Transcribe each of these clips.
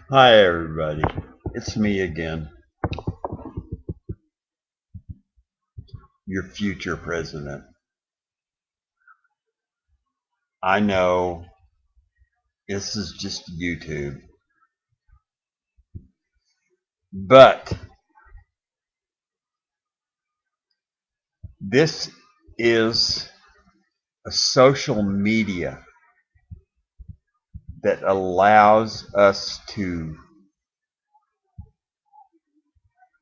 Hi, everybody. It's me again, your future president. I know this is just YouTube, but this is a social media that allows us to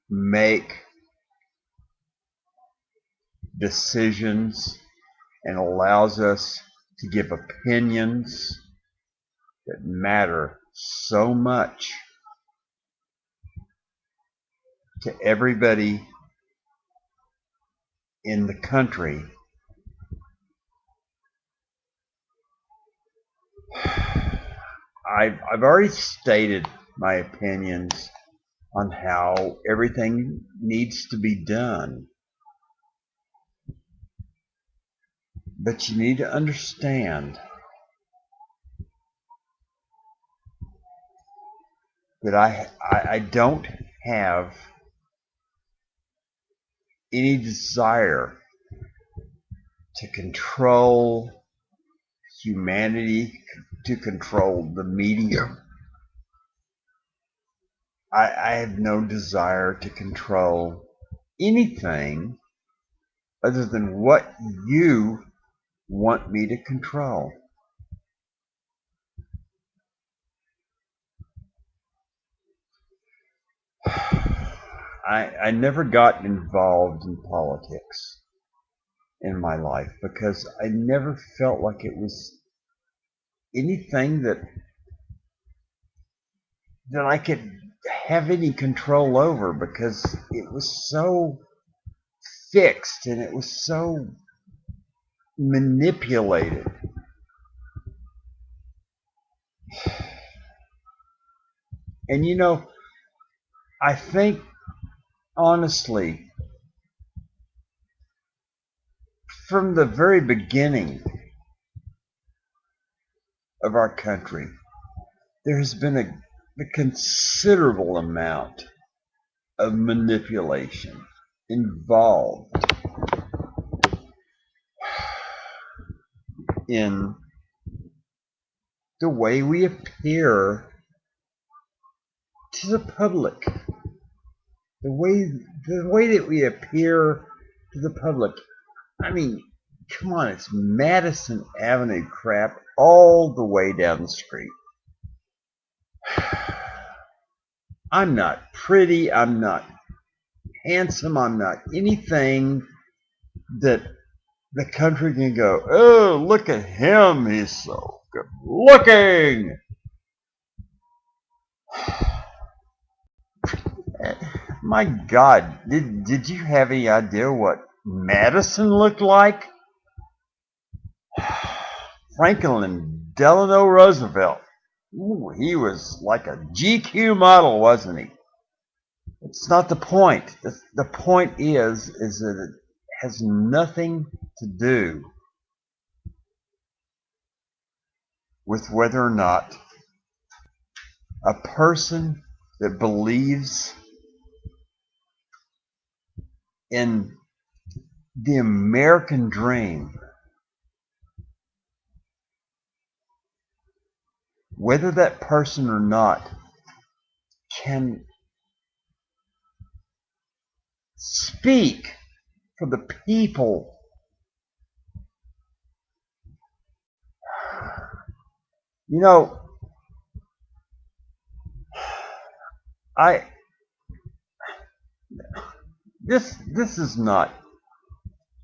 make decisions and allows us to give opinions that matter so much to everybody in the country. I've already stated my opinions on how everything needs to be done. But you need to understand that I don't have any desire to control humanity, to control the media. I have no desire to control anything other than what you want me to control. I never got involved in politics in my life because I never felt like it was anything that I could have any control over, because it was so fixed and it was so manipulated. And I think honestly, from the very beginning of our country, there has been a considerable amount of manipulation involved in the way we appear to the public, the way that we appear to the public. I mean, come on, it's Madison Avenue crap all the way down the street. I'm not pretty, I'm not handsome, I'm not anything that the country can go, oh, look at him, he's so good looking. My God, did you have any idea what Madison looked like? Franklin Delano Roosevelt. Ooh, he was like a GQ model, wasn't he? It's not the point. The point is that it has nothing to do with whether or not a person that believes in the American dream, whether that person or not can speak for the people. This is not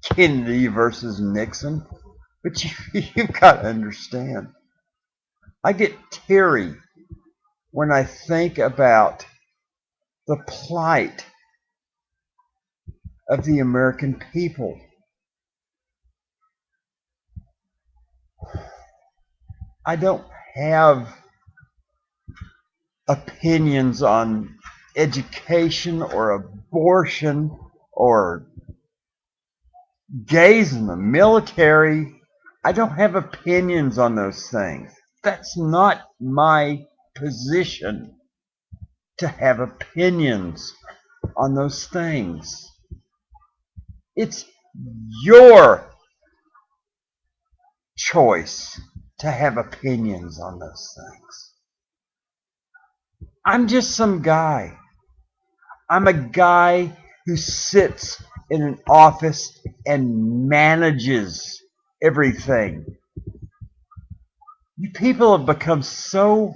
Kennedy versus Nixon, but you've got to understand. I get teary when I think about the plight of the American people. I don't have opinions on education or abortion or gays in the military. I don't have opinions on those things. That's not my position to have opinions on those things. It's your choice to have opinions on those things. I'm just some guy. I'm a guy who sits in an office and manages everything. You people have become so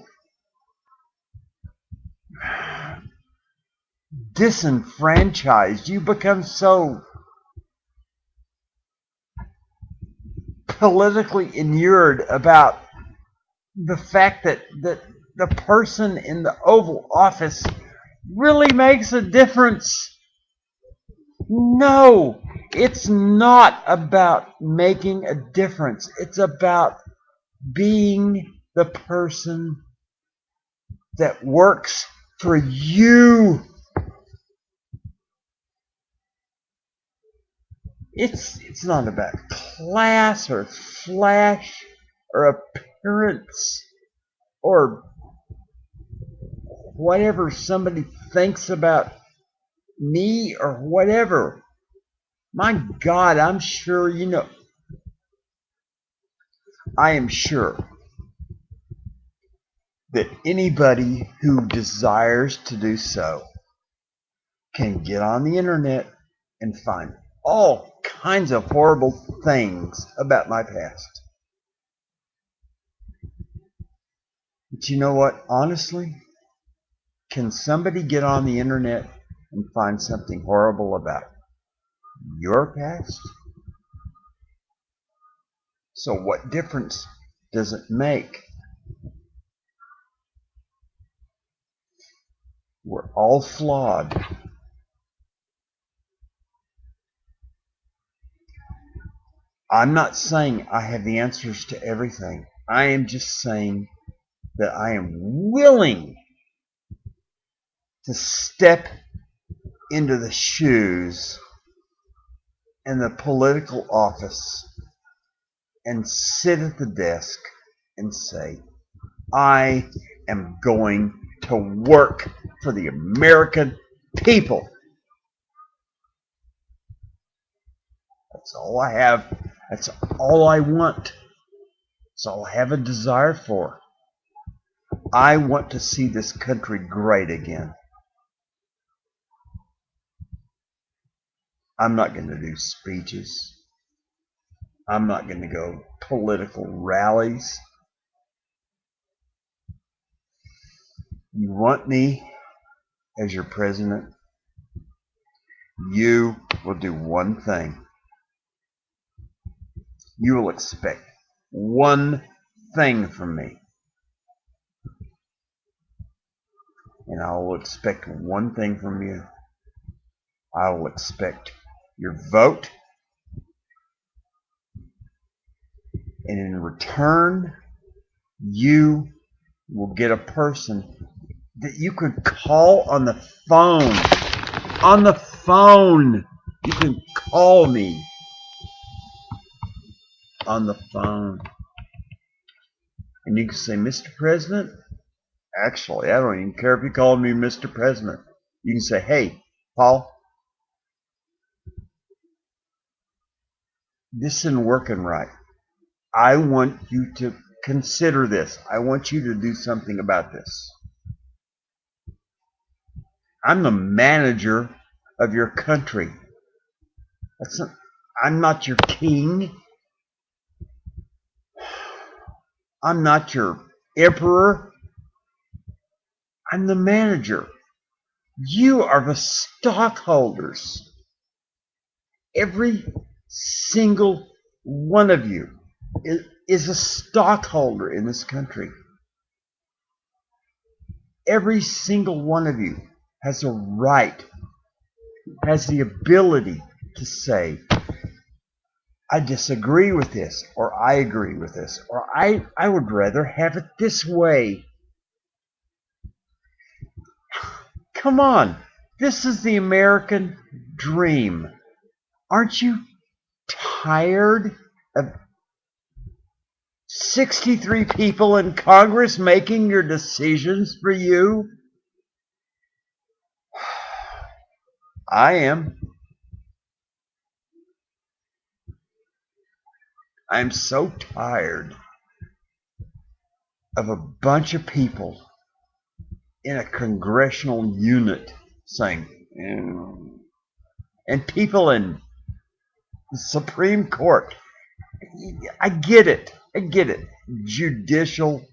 disenfranchised. You become so politically inured about the fact that the person in the Oval Office really makes a difference. No, it's not about making a difference. It's about being the person that works for you. It's not about class or flash or appearance or whatever somebody thinks about me or whatever. My God, I'm sure, I am sure that anybody who desires to do so can get on the internet and find all kinds of horrible things about my past. But you know what? Honestly, can somebody get on the internet and find something horrible about your past? So what difference does it make? We're all flawed. I'm not saying I have the answers to everything. I am just saying that I am willing to step into the shoes in the political office and sit at the desk and say, I am going to work for the American people. That's all I have. That's all I want. That's all I have a desire for. I want to see this country great again. I'm not going to do speeches. I'm not going to go political rallies. You want me as your president? You will do one thing. You will expect one thing from me. And I will expect one thing from you. I will expect your vote. And in return, you will get a person that you could call on the phone. On the phone. You can call me on the phone. And you can say, Mr. President, actually, I don't even care if you call me Mr. President. You can say, hey, Paul, this isn't working right. I want you to consider this. I want you to do something about this. I'm the manager of your country. I'm not your king. I'm not your emperor. I'm the manager. You are the stockholders. Every single one of you is a stockholder in this country. Every single one of you has a right, has the ability to say, I disagree with this, or I agree with this, or I would rather have it this way. Come on, this is the American dream. Aren't you tired of 63 people in Congress making your decisions for you? I am. I'm so tired of a bunch of people in a congressional unit saying, and people in the Supreme Court. I get it. Judicial.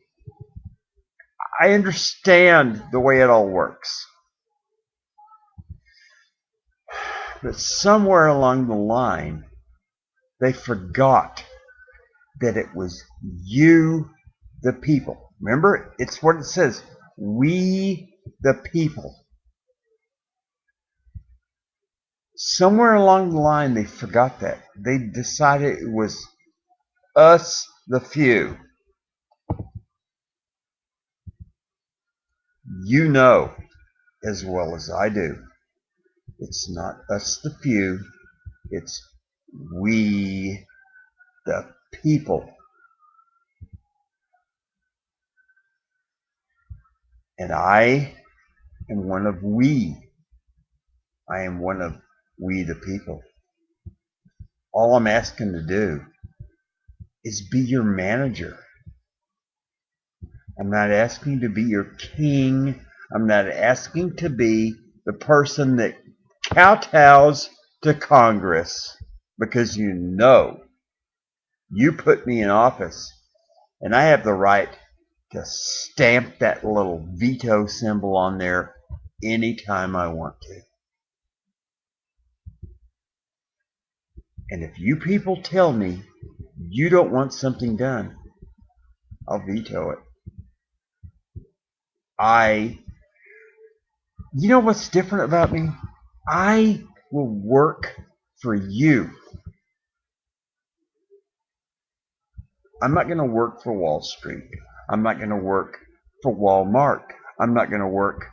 I understand the way it all works. But somewhere along the line, they forgot that it was you, the people. Remember, it's what it says. We, the people. Somewhere along the line, they forgot that. They decided it was us, the few. You know as well as I do. It's not us, the few. It's we, the people. And I am one of we. I am one of we, the people. All I'm asking to do is be your manager. I'm not asking to be your king. I'm not asking to be the person that kowtows to Congress, because you know you put me in office and I have the right to stamp that little veto symbol on there anytime I want to. And if you people tell me you don't want something done, I'll veto it. You know what's different about me? I will work for you. I'm not going to work for Wall Street. I'm not going to work for Walmart. I'm not going to work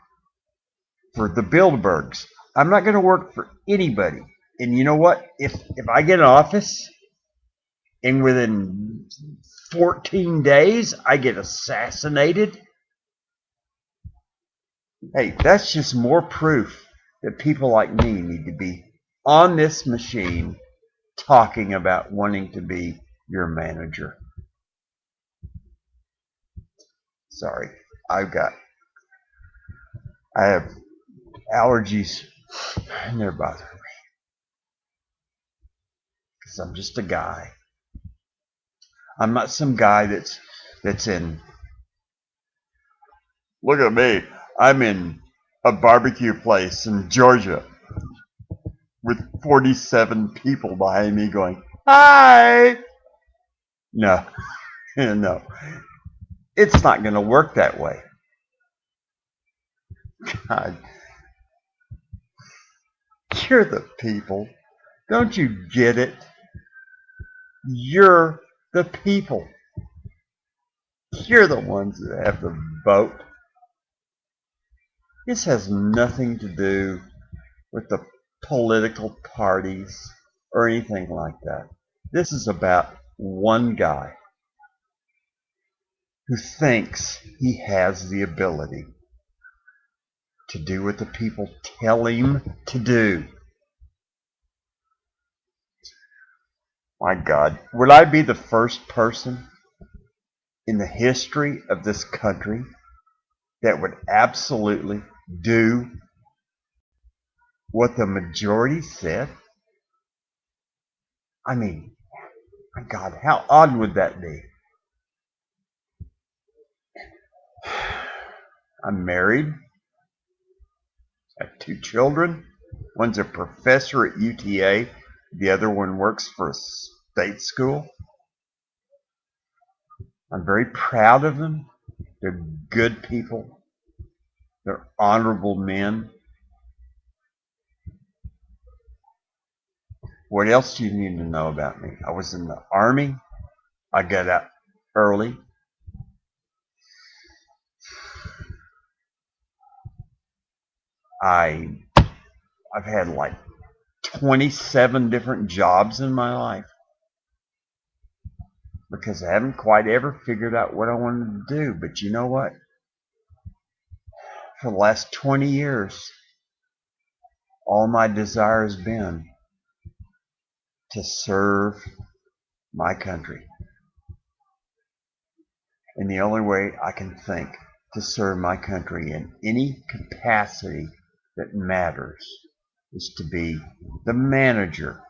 for the Bilderbergs. I'm not going to work for anybody. And you know what? If I get an office and within 14 days I get assassinated, hey, that's just more proof that people like me need to be on this machine talking about wanting to be your manager. Sorry, I have allergies and they're bothering me because I'm just a guy. I'm not some guy that's in. Look at me. I'm in a barbecue place in Georgia with 47 people behind me going, "Hi." No, no. It's not going to work that way. God, you're the people. Don't you get it? You're the people. You're the ones that have the vote. This has nothing to do with the political parties or anything like that. This is about one guy who thinks he has the ability to do what the people tell him to do. My God, would I be the first person in the history of this country that would absolutely do what the majority said? I mean, my God, how odd would that be? I'm married. I have 2 children. One's a professor at UTA. The other one works for a state school. I'm very proud of them. They're good people. They're honorable men. What else do you need to know about me? I was in the Army. I got out early. I've had like 27 different jobs in my life. because I haven't quite ever figured out what I wanted to do. But you know what? For the last 20 years, all my desire has been to serve my country. And the only way I can think to serve my country in any capacity that matters is to be the manager